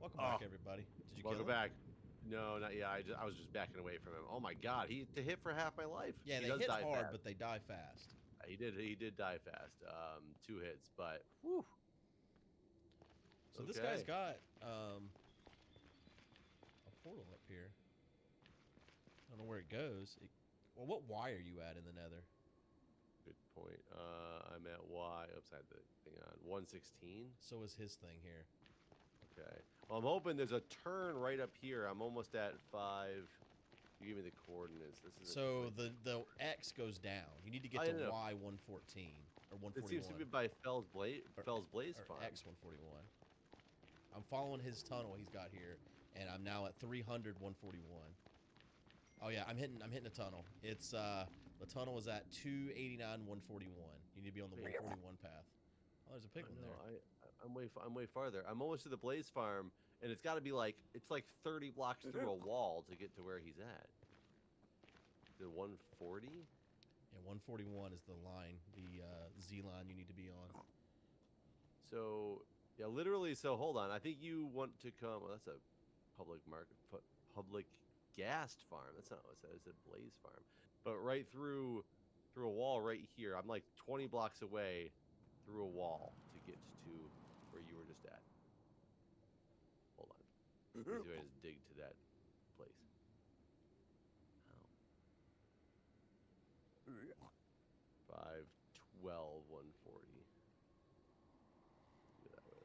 Welcome back, everybody. Did you kill Welcome him? back. No, not yet. I was just backing away from him. Oh my god, he to hit for half my life. Yeah, He they does hit die hard, fast. but they die fast. He did die fast. 2 hits, but whew. So this guy's Okay. got a portal up here. I don't know where it goes. Well, what Y are you at in the Nether? Good point. I'm at Y upside the thing on 116. So is his thing here. Okay. Well, I'm hoping there's a turn right up here. I'm almost at 5. You give me the coordinates. This is So the X goes down. You need to get I to don't know. Y 114 or 141. It seems to be by Fell's Blaze or Farm. X 141. I'm following his tunnel he's got here, and I'm now at 300 141. Oh yeah, I'm hitting a tunnel. It's the tunnel is at 289 141. You need to be on the 141 path. Oh, there's a pig one there. I'm way farther. I'm almost to the Blaze Farm, and it's got to be like 30 blocks through a wall to get to where he's at. The 140. Yeah, 141 is the line, the Z line you need to be on. So yeah, literally. So hold on. I think you want to come. Well, that's a public gassed farm. That's not what it says. It's a Blaze Farm. But right through a wall right here. I'm like 20 blocks away through a wall to get to where you were just at. Hold on. Let's see if I just dig to that place. How? 5, 12, 140. Do that way.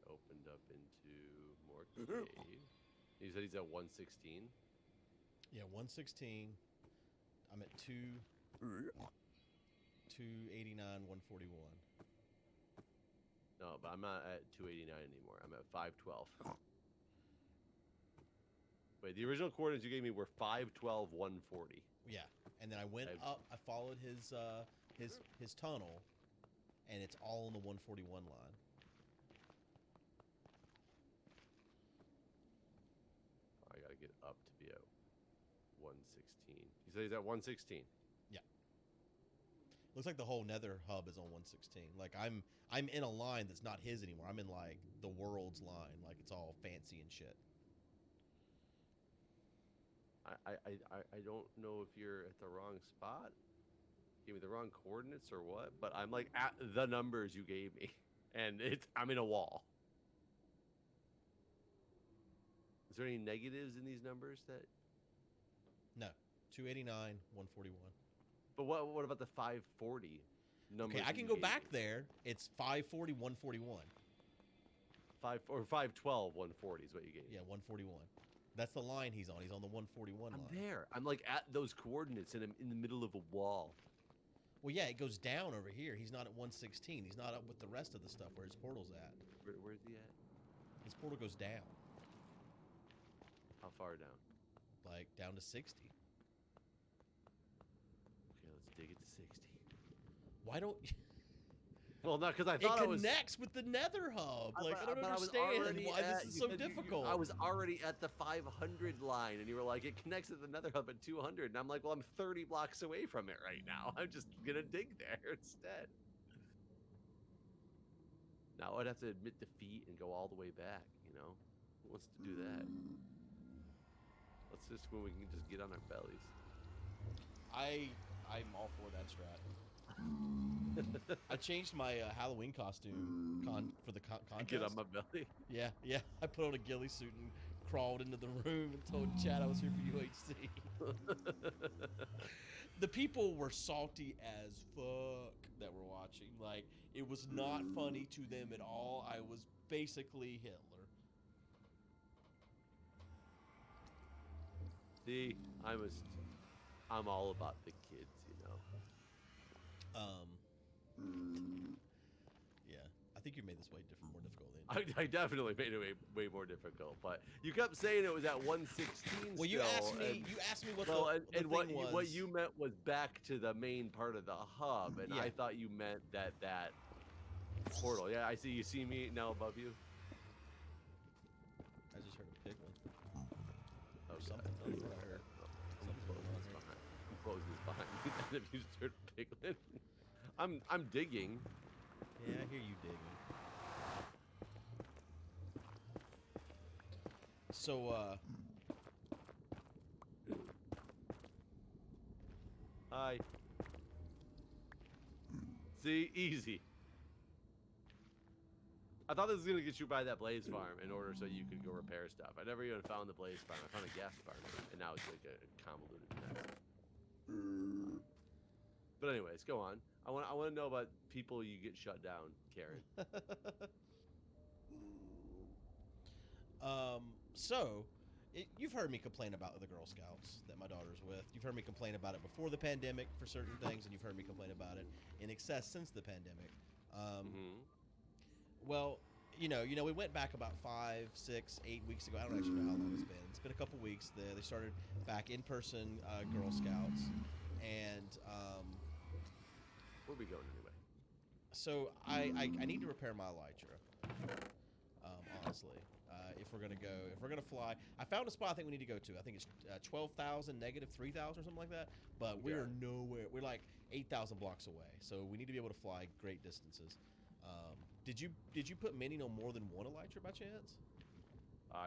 Opened up into more cave. You said he's at 116? Yeah, 116. I'm at 289 141. No, but I'm not at 289 anymore. I'm at 512. Wait, the original coordinates you gave me were 512 140. Yeah, and then I went up. I followed his tunnel, and it's all on the 141 line. I gotta get up to be at 116. You said he's at 116. Yeah. Looks like the whole Nether hub is on 116. Like I'm in a line that's not his anymore. I'm in like the world's line. Like it's all fancy and shit. I don't know if you're at the wrong spot. Gave me the wrong coordinates or what, but I'm like at the numbers you gave me, and I'm in a wall. Is there any negatives in these numbers that? No, 289 141. But what about the 540 numbers? Okay, I can go back there. It's 540 141. 512 140 is what you gave. Yeah, 141. That's the line he's on. He's on the 141 line. I'm there. I'm like at those coordinates, and I'm in the middle of a wall. Well, yeah, it goes down over here. He's not at 116. He's not up with the rest of the stuff where his portal's at. Where's he at? His portal goes down. How far down? Like down to 60. Okay, let's dig it to 60. Why don't you? Well, not because I thought it connects with the Nether hub. Like I don't understand why this is so difficult. I was already at the 500 line, and you were like, it connects to the Nether hub at 200, and I'm like, well, I'm 30 blocks away from it right now. I'm just gonna dig there instead. Now I'd have to admit defeat and go all the way back. You know, who wants to do that? Let's just when we can just get on our bellies. I'm all for that strat. I changed my Halloween costume for the contest. Get on my belly. Yeah. I put on a ghillie suit and crawled into the room and told Chad I was here for UHC. The people were salty as fuck that were watching. Like, it was not funny to them at all. I was basically Hitler. See, I'm all about the kids, you know. Yeah, I think you made this way more difficult than I definitely made it way more difficult, but you kept saying it was at 116. Well, you asked me what the thing was. What you meant was back to the main part of the hub, and I thought you meant that portal. Yeah, I see. You see me now above you. I just heard a pig one. hoses behind me than if you start pickling. I'm digging. Yeah, I hear you digging. So, Hi. See, easy. I thought this was gonna get you by that blaze farm in order so you could go repair stuff. I never even found the blaze farm. I found a gas farm, and now it's like a convoluted mess. But anyways, go on. I want to know about people you get shut down, Karen. So, you've heard me complain about the Girl Scouts that my daughter's with. You've heard me complain about it before the pandemic for certain things, and you've heard me complain about it in excess since the pandemic. Well, you know, we went back about 5, 6, 8 weeks ago. I don't actually know how long it's been. It's been a couple weeks. They started back in-person Girl Scouts, and where are we going anyway? so I need to repair my elytra. Honestly, if we're gonna fly, I found a spot I think we need to go to. I think it's 12,000 negative 3,000 or something like that. But we're nowhere. We're like 8,000 blocks away. So we need to be able to fly great distances. Did you put many no more than one elytra by chance?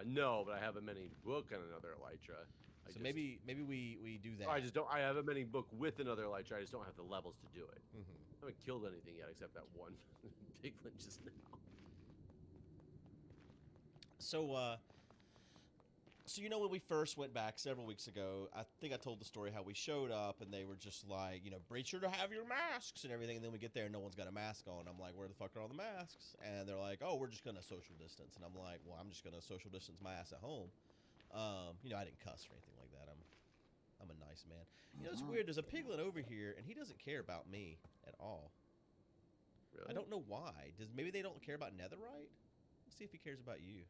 No, but I have a mini book on another elytra. So maybe we do that. I just don't. I have a mini book with another elytra. I just don't have the levels to do it. Mm-hmm. I haven't killed anything yet except that one piglin just now. So you know, when we first went back several weeks ago, I think I told the story how we showed up and they were just like, you know, be sure to have your masks and everything. And then we get there and no one's got a mask on. I'm like, where the fuck are all the masks? And they're like, oh, we're just gonna social distance. And I'm like, well, I'm just gonna social distance my ass at home. You know, I didn't cuss or anything like that. I'm a nice man. You know, it's weird. There's a piglin over here and he doesn't care about me at all. Really? I don't know why. Maybe they don't care about netherite? Let's see if he cares about you.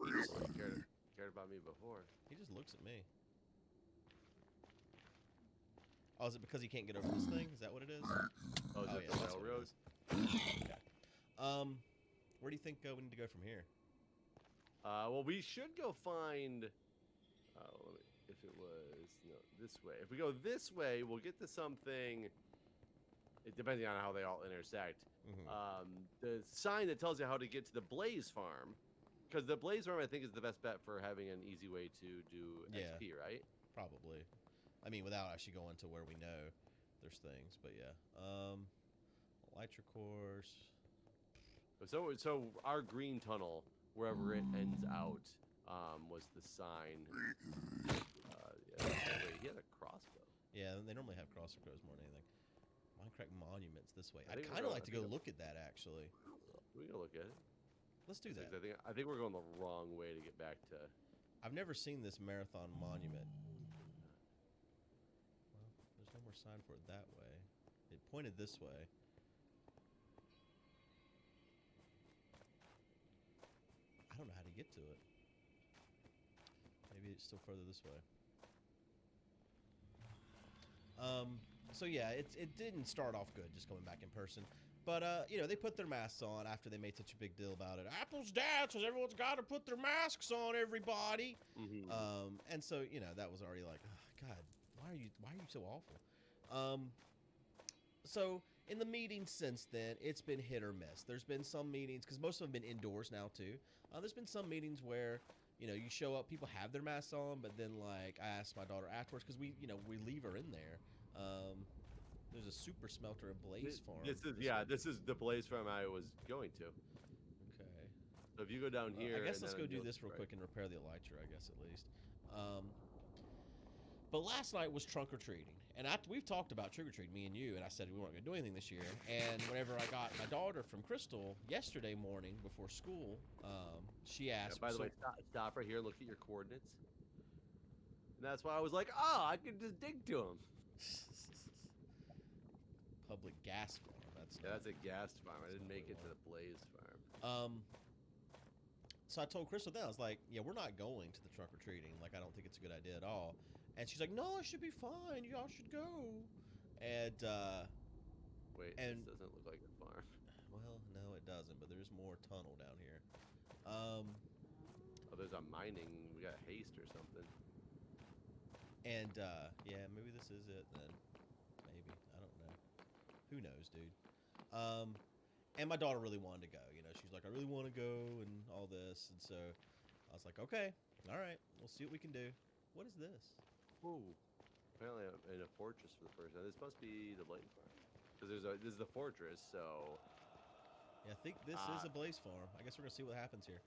He cared about me before. He just looks at me. Oh, is it because he can't get over this thing? Is that what it is? Oh, is it the that's what it railroad? is. Okay. Where do you think we need to go from here? Well, we should go find. If it was this way. If we go this way, we'll get to something. Depending on how they all intersect. Mm-hmm. The sign that tells you how to get to the blaze farm. Because the blaze farm, I think, is the best bet for having an easy way to do XP, right? Probably. I mean, without actually going to where we know there's things, but yeah. Elytra cores. So our green tunnel, wherever it ends out, was the sign. Wait, he had a crossbow. Yeah, they normally have crossbows more than anything. Mindcrack monuments this way. I'd think kind of we're like to go look at that, actually. We can look at it. Let's do that. I think we're going the wrong way to get back to. I've never seen this marathon monument. Well, there's no more sign for it that way. It pointed this way. I don't know how to get to it. Maybe it's still further this way. So yeah, it didn't start off good just going back in person. But, you know, they put their masks on after they made such a big deal about it. Apple's dad says everyone's got to put their masks on, everybody. Mm-hmm. And so, you know, that was already like, oh, God, why are you so awful? So in the meetings since then, it's been hit or miss. There's been some meetings, because most of them have been indoors now, too. There's been some meetings where, you know, you show up, people have their masks on, but then, like, I asked my daughter afterwards, because we leave her in there. There's a super smelter and blaze farm. This is the blaze farm I was going to. Okay. So if you go down here, I guess let's go do this real quick and repair the elytra, I guess, at least. But last night was trunk or treating, and we've talked about trick or treating, me and you, and I said we weren't going to do anything this year. And whenever I got my daughter from Crystal yesterday morning before school, she asked. By the way, stop right here. Look at your coordinates. And that's why I was like, I could just dig to them. Public gas farm. That's a gas farm. I didn't make it to the blaze farm. So I told Crystal then, I was like, yeah, we're not going to the trunk or treating. Like, I don't think it's a good idea at all. And she's like, no, it should be fine. Y'all should go. And wait, this doesn't look like a farm. Well, no, it doesn't. But there's more tunnel down here. There's a mining. We got haste or something. And yeah, maybe this is it then. Maybe, I don't know. Who knows, dude? And my daughter really wanted to go. You know, she's like, I really want to go and all this, and so I was like, okay, all right, we'll see what we can do. What is this? Ooh. Apparently, I'm in a fortress for the first time. This must be the Blaze Farm. Because this is the fortress, so... Yeah, I think this is a blaze farm. I guess we're gonna see what happens here.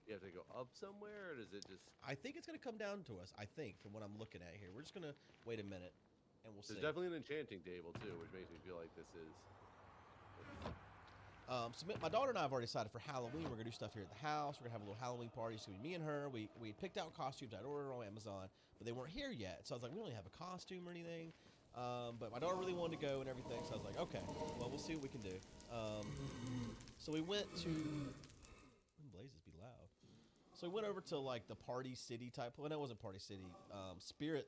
You have to go up somewhere, or does it just... I think it's gonna come down to us. I think, from what I'm looking at here, we're just gonna wait a minute, and we'll see. There's definitely an enchanting table, too, which makes me feel like this is... So my daughter and I have already decided for Halloween we're gonna do stuff here at the house. We're gonna have a little Halloween party. It's gonna be me and her. We picked out costumes. I'd ordered on Amazon, but they weren't here yet. So I was like, we don't really have a costume or anything. But my daughter really wanted to go and everything. So I was like, okay, well we'll see what we can do. So we went to. Blazes be loud. So we went over to like the Party City type. Well, no, it wasn't Party City. Spirit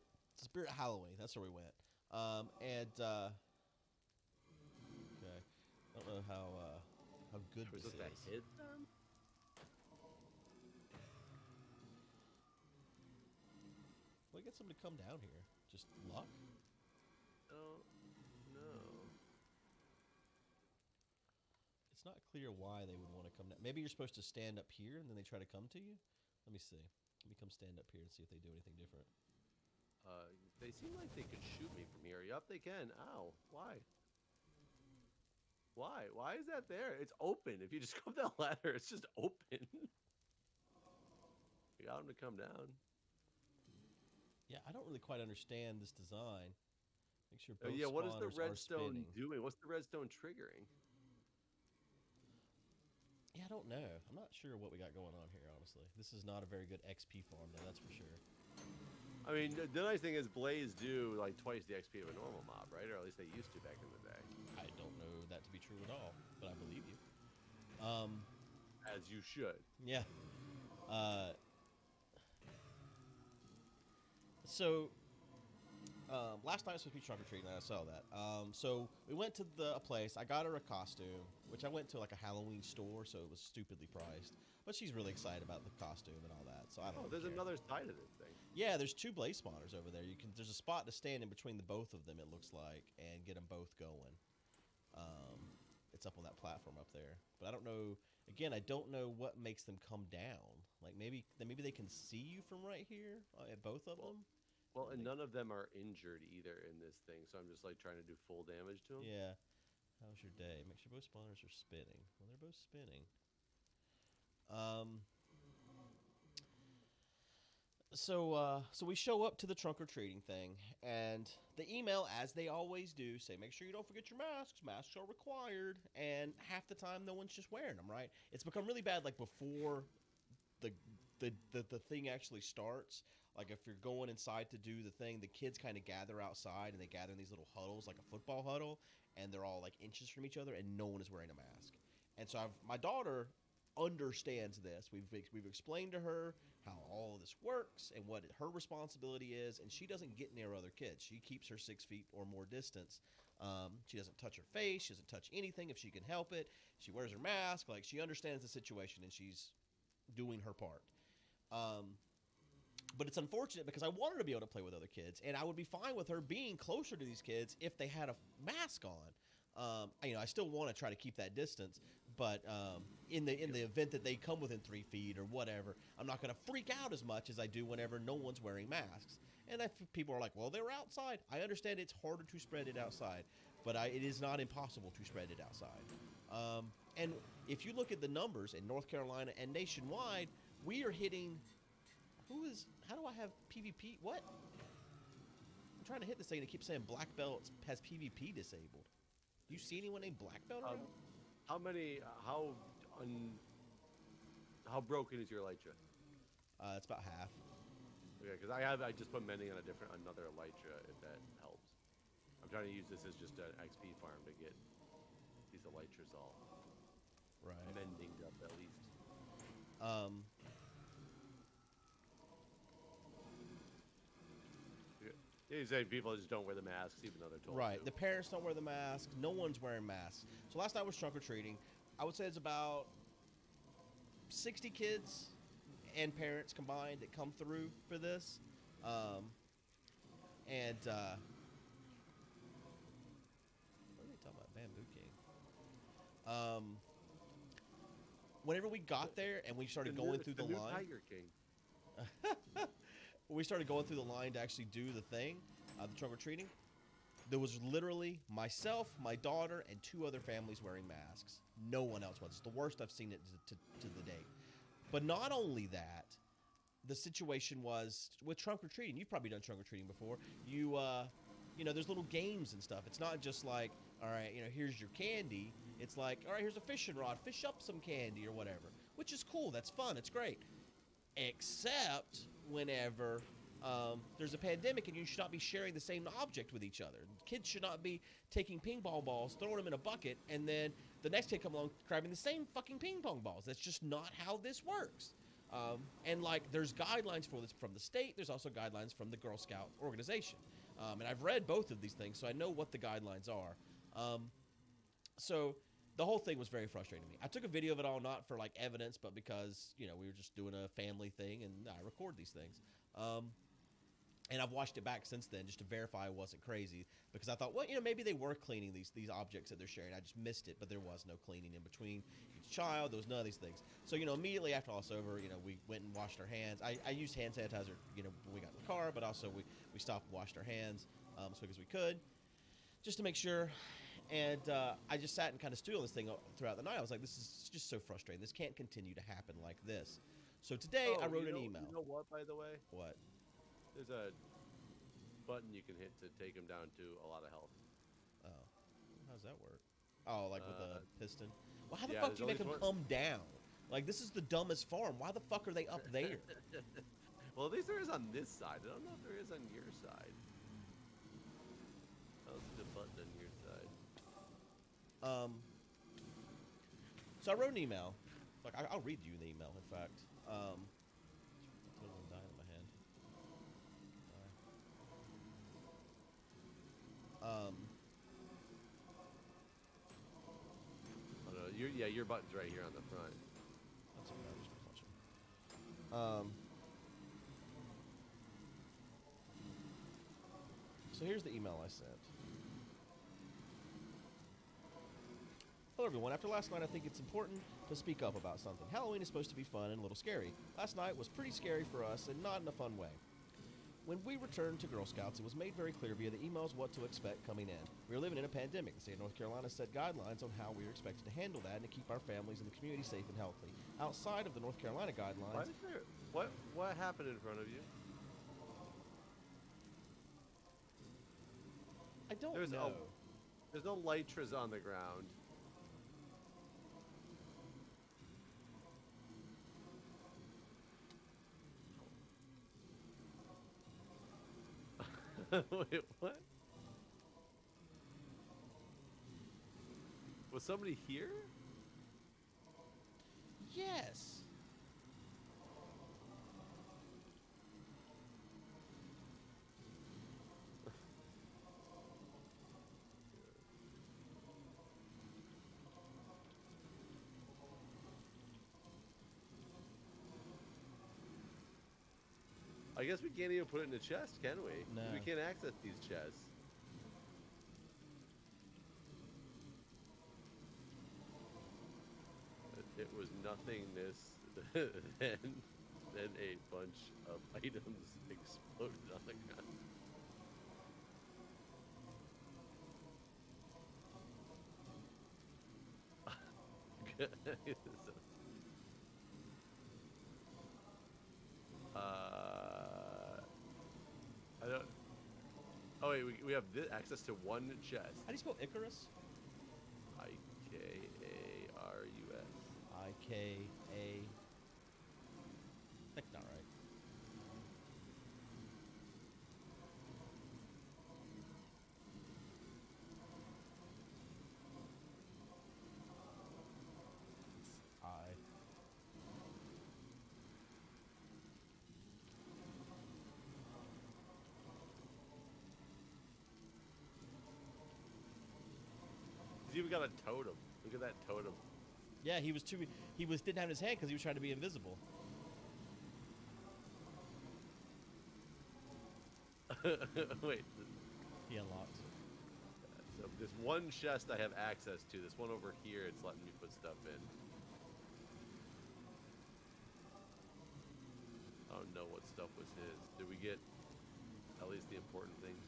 Halloween. That's where we went. Okay. I don't know how good this is. That hid them? Well, get somebody to come down here. Just luck? Oh, no. It's not clear why they would want to come down. Maybe you're supposed to stand up here and then they try to come to you? Let me see. Let me come stand up here and see if they do anything different. They seem like they could shoot me from here. Yup, they can. Ow. Why? Why? Why is that there? It's open. If you just go up that ladder, it's just open. You got them to come down. Yeah, I don't really quite understand this design. Make sure both yeah, what is the spawners are redstone spinning. doing? What's the redstone triggering? Yeah, I don't know. I'm not sure what we got going on here, honestly. This is not a very good XP farm, though, that's for sure. I mean, the nice thing is Blaze do like twice the XP of a normal mob, right? Or at least they used to back in the day. I don't know that to be true at all, but I believe you. As you should. Yeah. So, last night was supposed to be trunk or treating, and I saw that. So we went to a place. I got her a costume, which I went to like a Halloween store, so it was stupidly priced. But she's really excited about the costume and all that. So I don't. Oh, there's care. another side of this thing. Yeah, there's 2 blaze spawners over there. There's a spot to stand in between the both of them. It looks like, and get them both going. It's up on that platform up there. But I don't know. Again, I don't know what makes them come down. Like maybe they can see you from right here at both of them. Well, and none of them are injured either in this thing, so I'm just like trying to do full damage to them. Yeah. How's your day? Make sure both spawners are spinning. Well, they're both spinning. So we show up to the trunk or treating thing, and the email, as they always do, say make sure you don't forget your masks. Masks are required, and half the time no one's just wearing them. Right? It's become really bad. Like before the thing actually starts. Like if you're going inside to do the thing, the kids kind of gather outside, and they gather in these little huddles, like a football huddle, and they're all like inches from each other, and no one is wearing a mask. And so my daughter understands this. We've explained to her how all of this works and what her responsibility is, and she doesn't get near other kids. She keeps her 6 feet or more distance. She doesn't touch her face. She doesn't touch anything if she can help it. She wears her mask. Like she understands the situation, and she's doing her part. But it's unfortunate because I want her to be able to play with other kids, and I would be fine with her being closer to these kids if they had a mask on. I still want to try to keep that distance, but in the event that they come within 3 feet or whatever, I'm not going to freak out as much as I do whenever no one's wearing masks. And if people are like, well, they're outside. I understand it's harder to spread it outside, but it is not impossible to spread it outside. And if you look at the numbers in North Carolina and nationwide, we are hitting... How do I have PvP? What? I'm trying to hit this thing and it keeps saying Black Belt has PvP disabled. Do you see anyone named Black Belt around? How broken is your elytra? It's about half. Okay, because I just put mending on another elytra, if that helps. I'm trying to use this as just an XP farm to get these elytras all mending up at least. You say people just don't wear the masks, even though they're told Right. to. The parents don't wear the mask. No one's wearing masks. So last night was trunk or treating. I would say it's about 60 kids and parents combined that come through for this. And what are they talking about? Bamboo King. Whenever we got there and we started going through the new line, Tiger King. when we started going through the line to actually do the thing, the trunk or treating, there was literally myself, my daughter, and 2 other families wearing masks. No one else was. It's the worst I've seen it to the date. But not only that, the situation was with trunk or treating. You've probably done trunk or treating before. You know, there's little games and stuff. It's not just like, all right, you know, here's your candy. It's like, all right, here's a fishing rod. Fish up some candy or whatever, which is cool. That's fun. It's great. Except whenever there's a pandemic and you should not be sharing the same object with each other. Kids should not be taking ping pong balls, throwing them in a bucket, and then the next kid come along grabbing the same fucking ping pong balls. That's just not how this works. And like, there's guidelines for this from the state. There's also guidelines from the Girl Scout organization. And I've read both of these things, so I know what the guidelines are. So the whole thing was very frustrating to me. I took a video of it all, not for like evidence, but because, you know, we were just doing a family thing and I record these things. And I've watched it back since then just to verify I wasn't crazy, because I thought, well, you know, maybe they were cleaning these objects that they're sharing. I just missed it, but there was no cleaning in between each child. There was none of these things. So, you know, immediately after all was over, you know, we went and washed our hands. I used hand sanitizer, you know, when we got in the car, but also we stopped and washed our hands as quick as we could, just to make sure. And I just sat and kind of stewed on this thing throughout the night. I was like, this is just so frustrating. This can't continue to happen like this. So today I wrote an email. You know what, by the way? What? There's a button you can hit to take them down to a lot of health. Oh. How does that work? Oh, like with a piston? Well, how the Yeah, fuck do you there's make them always come down? Like, this is the dumbest farm. Why the fuck are they up there? Well, at least there is on this side. I don't know if there is on your side. I don't see the button on your side. So I wrote an email. Like, I'll read you the email, in fact. Totally dying in my hand. Oh, no, your button's right here on the front. That's okay, I'll just be watching. So here's the email I sent. Hello everyone, after last night I think it's important to speak up about something. Halloween is supposed to be fun and a little scary. Last night was pretty scary for us and not in a fun way. When we returned to Girl Scouts, it was made very clear via the emails what to expect coming in. We are living in a pandemic. The state of North Carolina set guidelines on how we are expected to handle that and to keep our families and the community safe and healthy. Outside of the North Carolina guidelines... What happened in front of you? I don't know. There's no lytras on the ground. Wait, what? Was somebody here? Yes. I guess we can't even put it in the chest, can we? No. We can't access these chests. It was nothingness then a bunch of items exploded on the ground. I don't. Oh wait, we have this access to one chest. How do you spell Icarus? Ikarus. I-K-A... That's not right. I... He's even got a totem. Look at that totem. Yeah, he didn't have his hand because he was trying to be invisible. Wait. He unlocked. So this one chest I have access to. This one over here, it's letting me put stuff in. I don't know what stuff was his. Did we get at least the important things?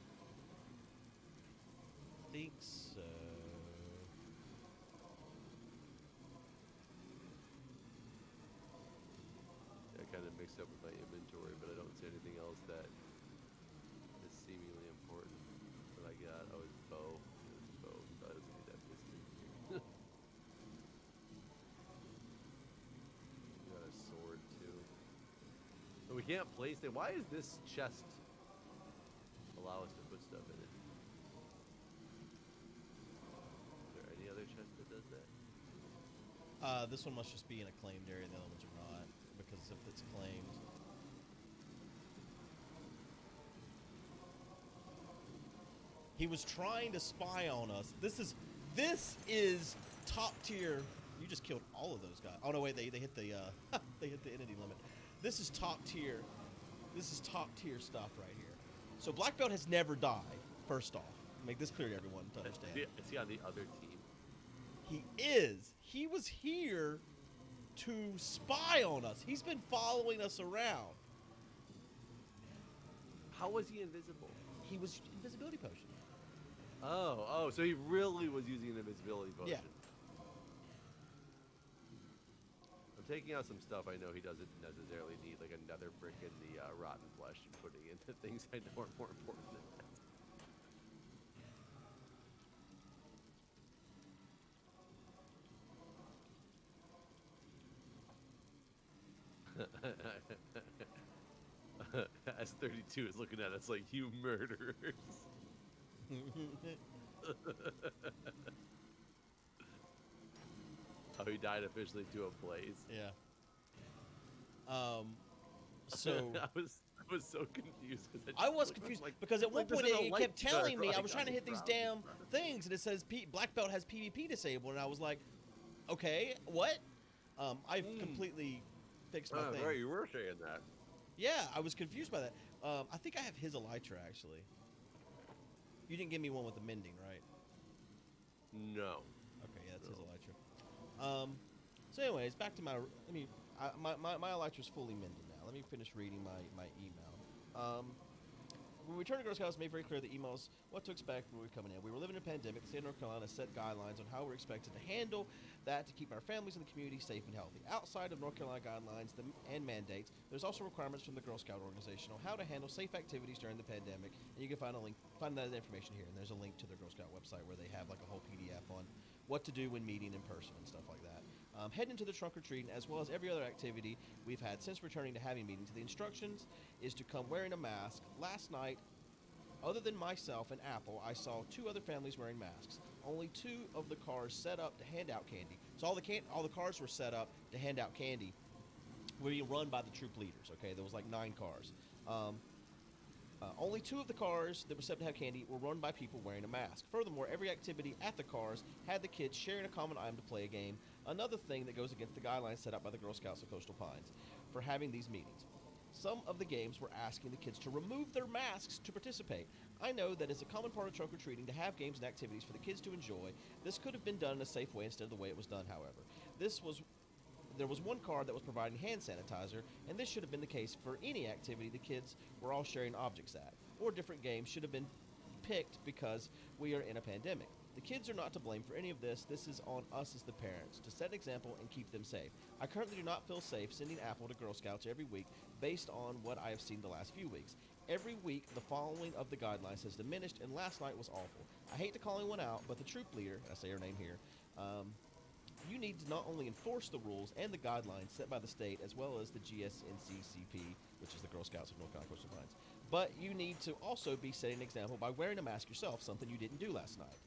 I think so. I kind of mixed up with my inventory, but I don't see anything else that is seemingly important that I got. Oh, it's bow. There's a bow. That doesn't need that piston here. Got a sword too. But we can't place it. Why is this chest allow us to put stuff in it? Is there any other chest that does that? This one must just be in a claimed area. The other ones are not, because if it's claimed. He was trying to spy on us. This is top tier. You just killed all of those guys. Oh no, wait, they hit the they hit the entity limit. This is top tier. This is top tier stuff right here. So Black Belt has never died. First off, make this clear to everyone to understand. Is he on the other team? He is. He was here to spy on us. He's been following us around. How was he invisible? He was invisibility potion. Oh, so he really was using an invisibility potion. Yeah. I'm taking out some stuff I know he doesn't necessarily need, like another brick in the rotten flesh, and putting into things I know are more important than that. S32 is looking at us like, you murderers. Oh, he died officially to a blaze. Yeah. So I was so confused because I was confused because at one point it kept telling me I was trying to hit these damn things and it says Black Belt has PvP disabled and I was like, okay, what? I've completely fixed my thing. Right, you were saying that. Yeah, I was confused by that. I think I have his elytra actually. You didn't give me one with the mending, right? No. Okay, yeah, that's his elytra. So anyways, back to my elytra's fully mended now. Let me finish reading my email. When we returned to Girl Scouts, made very clear the emails what to expect when we were coming in. We were living in a pandemic. The state of North Carolina set guidelines on how we're expected to handle that to keep our families and the community safe and healthy. Outside of North Carolina guidelines and mandates, there's also requirements from the Girl Scout organization on how to handle safe activities during the pandemic. And you can find that information here. And there's a link to the Girl Scout website where they have like a whole PDF on what to do when meeting in person and stuff like that. Heading into the trunk or treat, as well as every other activity we've had since returning to having meetings. The instructions is to come wearing a mask. Last night, other than myself and Apple, I saw 2 other families wearing masks. Only 2 of the cars set up to hand out candy. So all the cars were set up to hand out candy. Were being run by the troop leaders. Okay, there was like 9 cars. Only 2 of the cars that were set to have candy were run by people wearing a mask. Furthermore, every activity at the cars had the kids sharing a common item to play a game. Another thing that goes against the guidelines set up by the Girl Scouts of Coastal Pines for having these meetings. Some of the games were asking the kids to remove their masks to participate. I know that it's a common part of trunk or treating to have games and activities for the kids to enjoy. This could have been done in a safe way instead of the way it was done, however. There was 1 car that was providing hand sanitizer, and this should have been the case for any activity the kids were all sharing objects at, or different games should have been picked because we are in a pandemic. The kids are not to blame for any of this. This is on us as the parents to set an example and keep them safe. I currently do not feel safe sending Apple to Girl Scouts every week based on what I have seen the last few weeks. Every week, the following of the guidelines has diminished, and last night was awful. I hate to call anyone out, but the troop leader, I say her name here, you need to not only enforce the rules and the guidelines set by the state as well as the GSNCCP, which is the Girl Scouts of North Carolina Coastal Pines, but you need to also be setting an example by wearing a mask yourself, something you didn't do last night.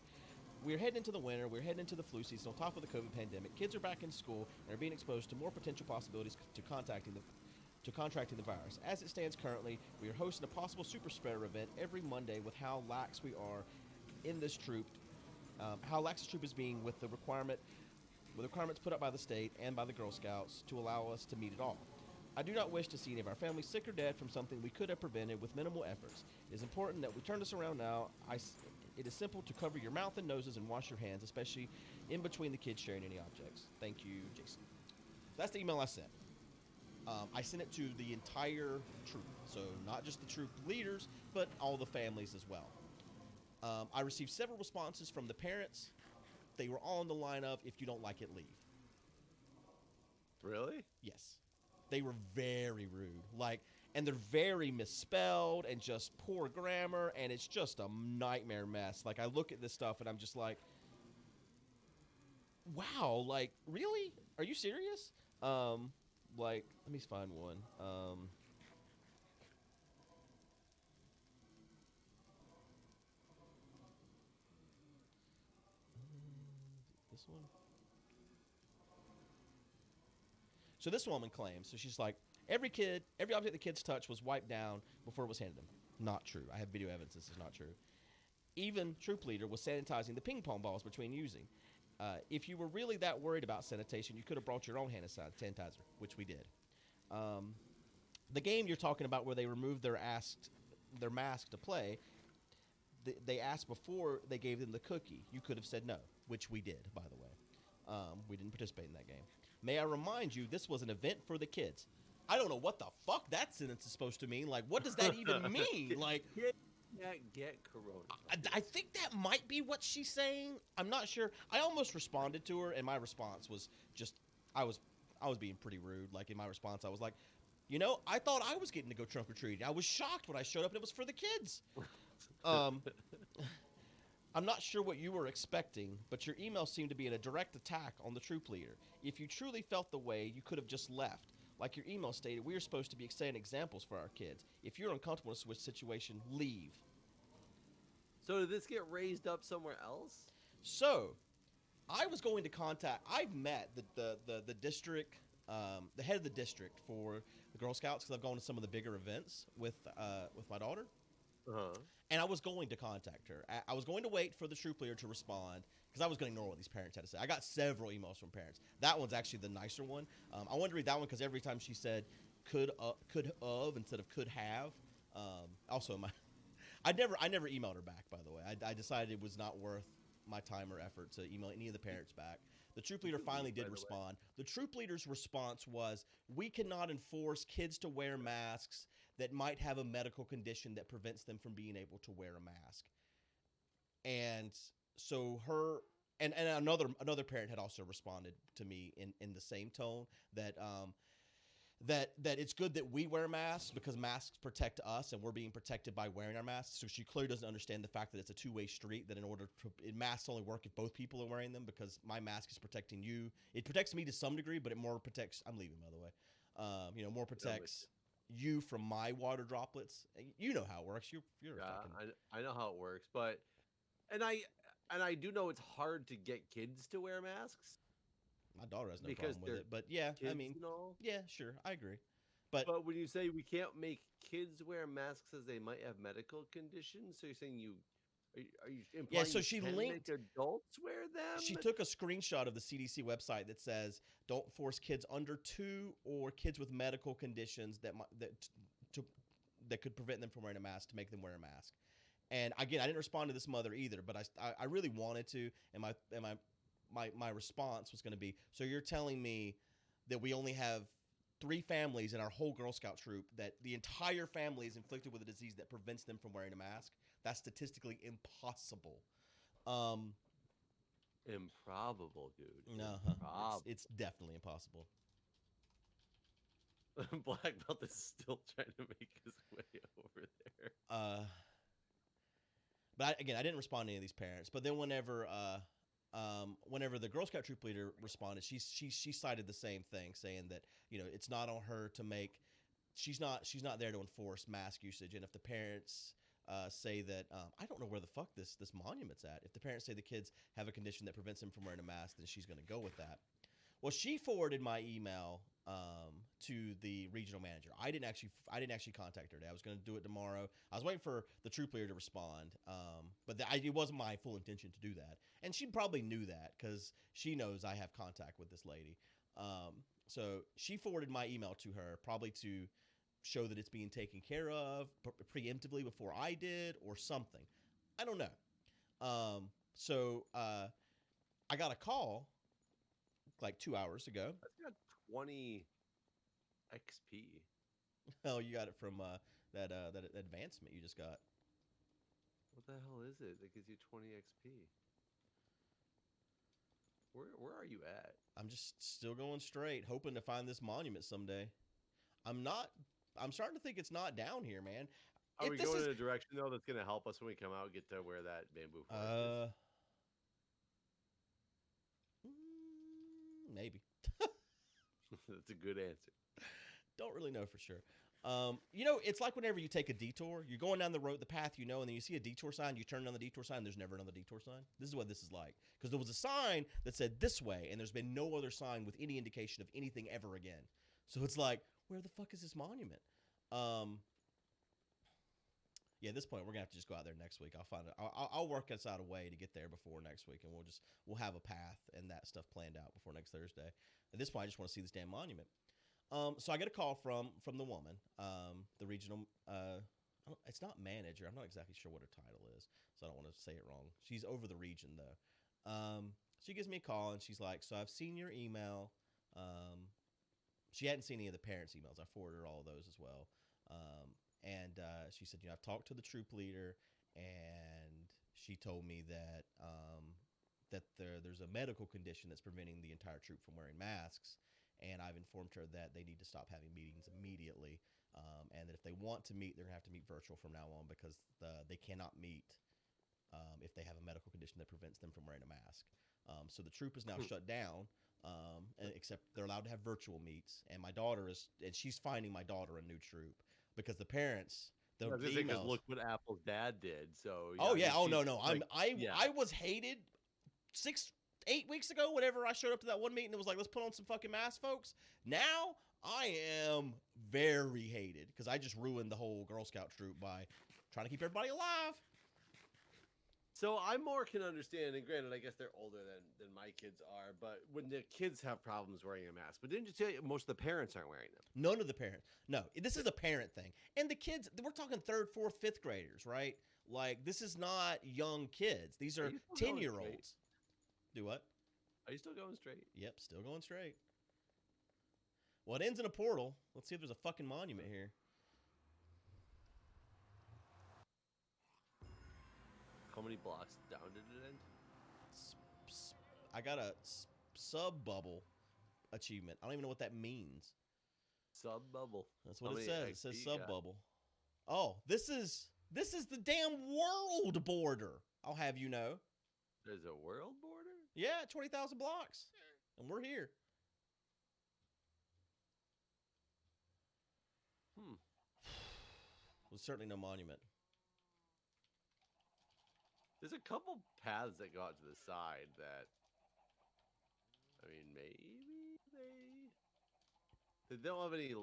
We're heading into the winter, we're heading into the flu season on top of the COVID pandemic. Kids are back in school and are being exposed to more potential possibilities to contracting the virus. As it stands currently, we are hosting a possible super spreader event every Monday with how lax we are in this troop, how lax this troop is being with the requirements put up by the state and by the Girl Scouts to allow us to meet at all. I do not wish to see any of our family sick or dead from something we could have prevented with minimal efforts. It is important that we turn this around now. It is simple to cover your mouth and noses and wash your hands, especially in between the kids sharing any objects. Thank you, Jason. That's the email I sent. I sent it to the entire troop, so not just the troop leaders, but all the families as well. I received several responses from the parents. They were all in the line of, if you don't like it, leave. Really? Yes. They were very rude. And they're very misspelled and just poor grammar, and it's just a nightmare mess. I look at this stuff and I'm just like, wow, really? Are you serious? Let me find one. This one? So this woman claims, so she's like, every object the kids touched was wiped down before it was handed them. Not true. I have video evidence this is not true. Even troop leader was sanitizing the ping pong balls between using. If you were really that worried about sanitation, you could have brought your own hand sanitizer, which we did. The game you're talking about where they removed their mask to play, they asked before they gave them the cookie. You could have said no, which we did, by the way. We didn't participate in that game. May I remind you, this was an event for the kids. I don't know what the fuck that sentence is supposed to mean. What does that even mean? Get corona. I think that might be what she's saying. I'm not sure. I almost responded to her, and my response was just, I was being pretty rude. In my response, I was like, I thought I was getting to go trunk or treating. I was shocked when I showed up and it was for the kids. I'm not sure what you were expecting, but your email seemed to be a direct attack on the troop leader. If you truly felt the way, you could have just left. Like your email stated, we are supposed to be setting examples for our kids. If you're uncomfortable with this situation, leave. So did this get raised up somewhere else? So, I was going to contact. I've met the district, the head of the district for the Girl Scouts because I've gone to some of the bigger events with my daughter. Uh-huh. And I was going to contact her. I was going to wait for the troop leader to respond because I was going to ignore what these parents had to say. I got several emails from parents. That one's actually the nicer one. I wanted to read that one because every time she said could of instead of could have. Also, I never emailed her back, by the way. I decided it was not worth my time or effort to email any of the parents back. The troop leader finally did respond. The troop leader's response was, we cannot enforce kids to wear masks that might have a medical condition that prevents them from being able to wear a mask. And so and another parent had also responded to me in the same tone that that it's good that we wear masks because masks protect us and we're being protected by wearing our masks. So she clearly doesn't understand the fact that it's a two-way street, that in order to, masks only work if both people are wearing them because my mask is protecting you. It protects me to some degree, but it more protects, I'm leaving by the way, more protects you from my water droplets. You know how it works. You're I know how it works, but, and I do know it's hard to get kids to wear masks. My daughter has no problem with it, but yeah, kids, I mean, yeah, sure, I agree. But when you say we can't make kids wear masks as they might have medical conditions, so you're saying are you implying so she linked make adults wear them? She took a screenshot of the CDC website that says don't force kids under 2 or kids with medical conditions that could prevent them from wearing a mask to make them wear a mask. And again, I didn't respond to this mother either, but I really wanted to, and my response was going to be, so you're telling me that we only have 3 families in our whole Girl Scout troop, that the entire family is inflicted with a disease that prevents them from wearing a mask? That's statistically impossible. Improbable, dude. No, it's definitely impossible. Black Belt is still trying to make his way over there. But I didn't respond to any of these parents. But then whenever the Girl Scout troop leader responded, she cited the same thing, saying that it's not on her to make. She's not there to enforce mask usage, and if the parents say that I don't know where the fuck this monument's at. If the parents say the kids have a condition that prevents them from wearing a mask, then she's going to go with that. Well, she forwarded my email to the regional manager. I didn't actually contact her today. I was going to do it tomorrow. I was waiting for the troop leader to respond, but it wasn't my full intention to do that. And she probably knew that because she knows I have contact with this lady. So she forwarded my email to her, probably to show that it's being taken care of preemptively before I did or something. I don't know. So I got a call like 2 hours ago. That's got 20 XP. Oh, you got it from that advancement you just got. What the hell is it that gives you 20 XP? Where are you at? I'm just still going straight, hoping to find this monument someday. I'm starting to think it's not down here, man. Are we going in a direction though that's gonna help us when we come out and get to where that bamboo forest is? Maybe. That's a good answer. Don't really know for sure. It's like whenever you take a detour, you're going down the road, the path and then you see a detour sign, you turn on the detour sign, there's never another detour sign. This is what this is like. Because there was a sign that said this way, and there's been no other sign with any indication of anything ever again. So it's like, where the fuck is this monument? Yeah, at this point, we're gonna have to just go out there next week. I'll find it. I'll work us out a way to get there before next week, and we'll have a path and that stuff planned out before next Thursday. At this point, I just want to see this damn monument. So I get a call from the woman, the regional. It's not manager. I'm not exactly sure what her title is, so I don't want to say it wrong. She's over the region though. She gives me a call and she's like, "So I've seen your email." She hadn't seen any of the parents' emails. I forwarded her all of those as well. And she said, I've talked to the troop leader, and she told me that there's a medical condition that's preventing the entire troop from wearing masks. And I've informed her that they need to stop having meetings immediately, and that if they want to meet, they're going to have to meet virtual from now on because they cannot meet if they have a medical condition that prevents them from wearing a mask. So the troop is now shut down, except they're allowed to have virtual meets. And she's finding my daughter a new troop because the parents, the emails. Look what Apple's dad did. So yeah, oh yeah, no, like, I was hated 6-8 weeks ago whenever I showed up to that one meeting. It was like, let's put on some fucking masks, folks. Now I am very hated because I just ruined the whole Girl Scout troop by trying to keep everybody alive. So I more can understand, and granted, I guess they're older than my kids are, but when the kids have problems wearing a mask. But didn't you tell most of the parents aren't wearing them? None of the parents. No, this is a parent thing. And the kids, we're talking 3rd, 4th, 5th graders, right? Like, this is not young kids. These are 10-year-olds. Do what? Are you still going straight? Yep, still going straight. Well, it ends in a portal. Let's see if there's a fucking monument here. How many blocks down did it end? I got a sub-bubble achievement. I don't even know what that means. Sub-bubble. That's what it says. It says sub-bubble. Oh, this is the damn world border. I'll have you know. There's a world border? Yeah, 20,000 blocks. And we're here. There's certainly no monument. There's a couple paths that go out to the side that, I mean, maybe they don't have any,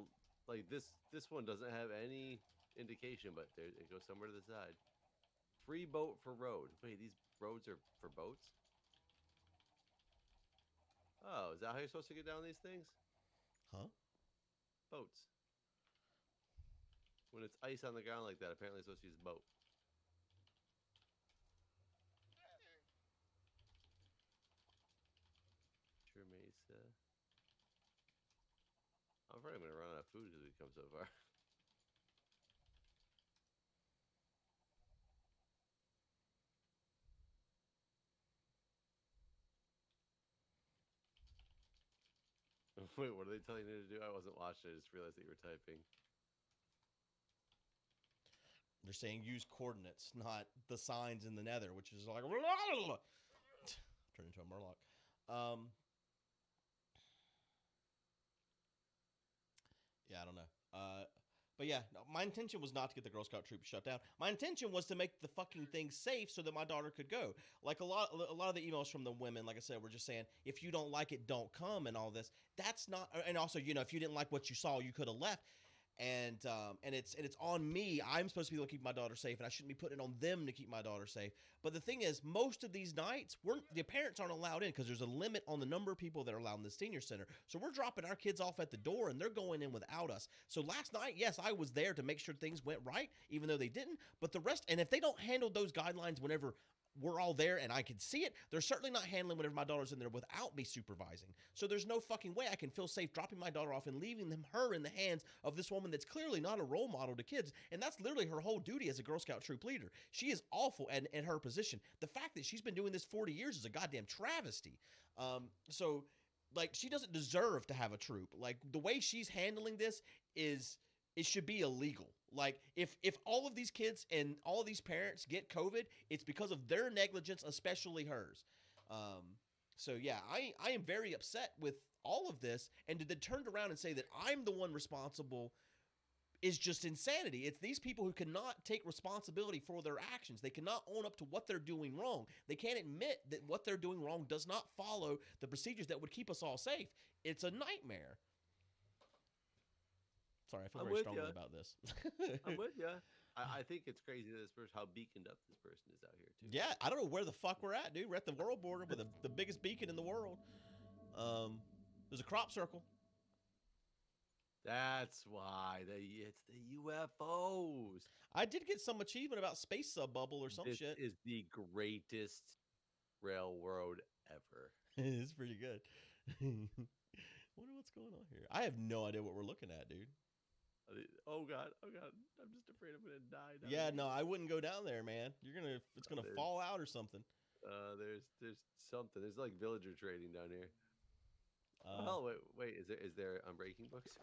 like this one doesn't have any indication, but it goes somewhere to the side. Free boat for road. Wait, these roads are for boats? Oh, is that how you're supposed to get down these things? Huh? Boats. When it's ice on the ground like that, apparently you're supposed to use a boat. Mesa. I'm afraid I'm going to run out of food as we come so far. Wait, what are they telling you to do? I wasn't watching. I just realized that you were typing. They're saying use coordinates, not the signs in the nether, which is like turn into a murloc. Yeah, I don't know. But yeah, no, my intention was not to get the Girl Scout troop shut down. My intention was to make the fucking thing safe so that my daughter could go. Like a lot of the emails from the women, like I said, were just saying, if you don't like it, don't come and all this. That's not, and also, if you didn't like what you saw, you could have left. and it's on me. I'm supposed to be able to keep my daughter safe, and I shouldn't be putting it on them to keep my daughter safe. But the thing is, most of these nights, the parents aren't allowed in because there's a limit on the number of people that are allowed in the senior center. So we're dropping our kids off at the door, and they're going in without us. So last night, yes, I was there to make sure things went right, even though they didn't. But the rest, and if they don't handle those guidelines whenever we're all there and I can see it, they're certainly not handling whenever my daughter's in there without me supervising. So there's no fucking way I can feel safe dropping my daughter off and leaving her in the hands of this woman that's clearly not a role model to kids. And that's literally her whole duty as a Girl Scout troop leader. She is awful in her position. The fact that she's been doing this 40 years is a goddamn travesty. So like, she doesn't deserve to have a troop. Like, the way she's handling this it should be illegal. Like, if all of these kids and all of these parents get COVID, it's because of their negligence, especially hers. So yeah, I am very upset with all of this, and to then turn around and say that I'm the one responsible is just insanity. It's these people who cannot take responsibility for their actions. They cannot own up to what they're doing wrong. They can't admit that what they're doing wrong does not follow the procedures that would keep us all safe. It's a nightmare. Sorry, I feel very strongly about this. I'm with you. I think it's crazy that how beaconed up this person is out here too. Yeah, I don't know where the fuck we're at, dude. We're at the world border with the biggest beacon in the world. There's a crop circle. That's why it's the UFOs. I did get some achievement about space sub bubble or some this shit. Is the greatest railroad ever. It's pretty good. Wonder what's going on here. I have no idea what we're looking at, dude. Oh god, I'm just afraid I'm gonna die. Yeah, no, I wouldn't go down there, man. It's gonna fall out or something. There's something. There's like villager trading down here. Oh wait, is there unbreaking books?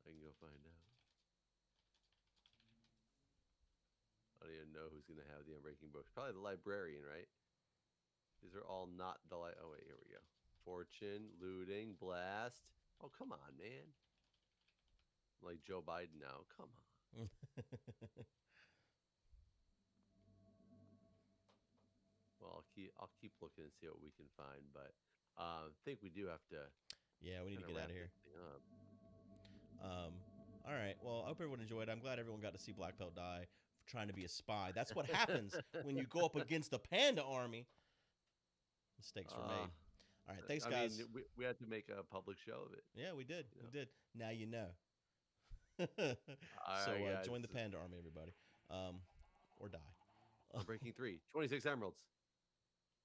I can go find out. I don't even know who's gonna have the unbreaking books. Probably the librarian, right? These are all not the oh wait, here we go. Fortune, looting, blast. Oh, come on, man. I'm like Joe Biden now. Come on. Well, I'll keep looking and see what we can find, but I think we do have to. Yeah, we need to get out of here. All right. Well, I hope everyone enjoyed. I'm glad everyone got to see Black Belt die for trying to be a spy. That's what happens when you go up against the Panda army. Mistakes were made. All right, thanks, guys. I mean, we had to make a public show of it. Yeah, we did. You know? We did. Now you know. Join the Panda army, everybody. Or die. I'm breaking 3. 26 emeralds.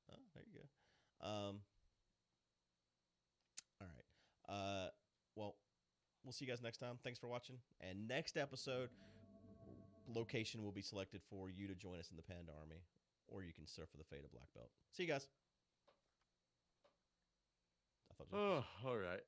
Oh, there you go. All right. Well, we'll see you guys next time. Thanks for watching. And next episode, location will be selected for you to join us in the Panda army, or you can surf for the fate of Black Belt. See you guys. Oh, all right.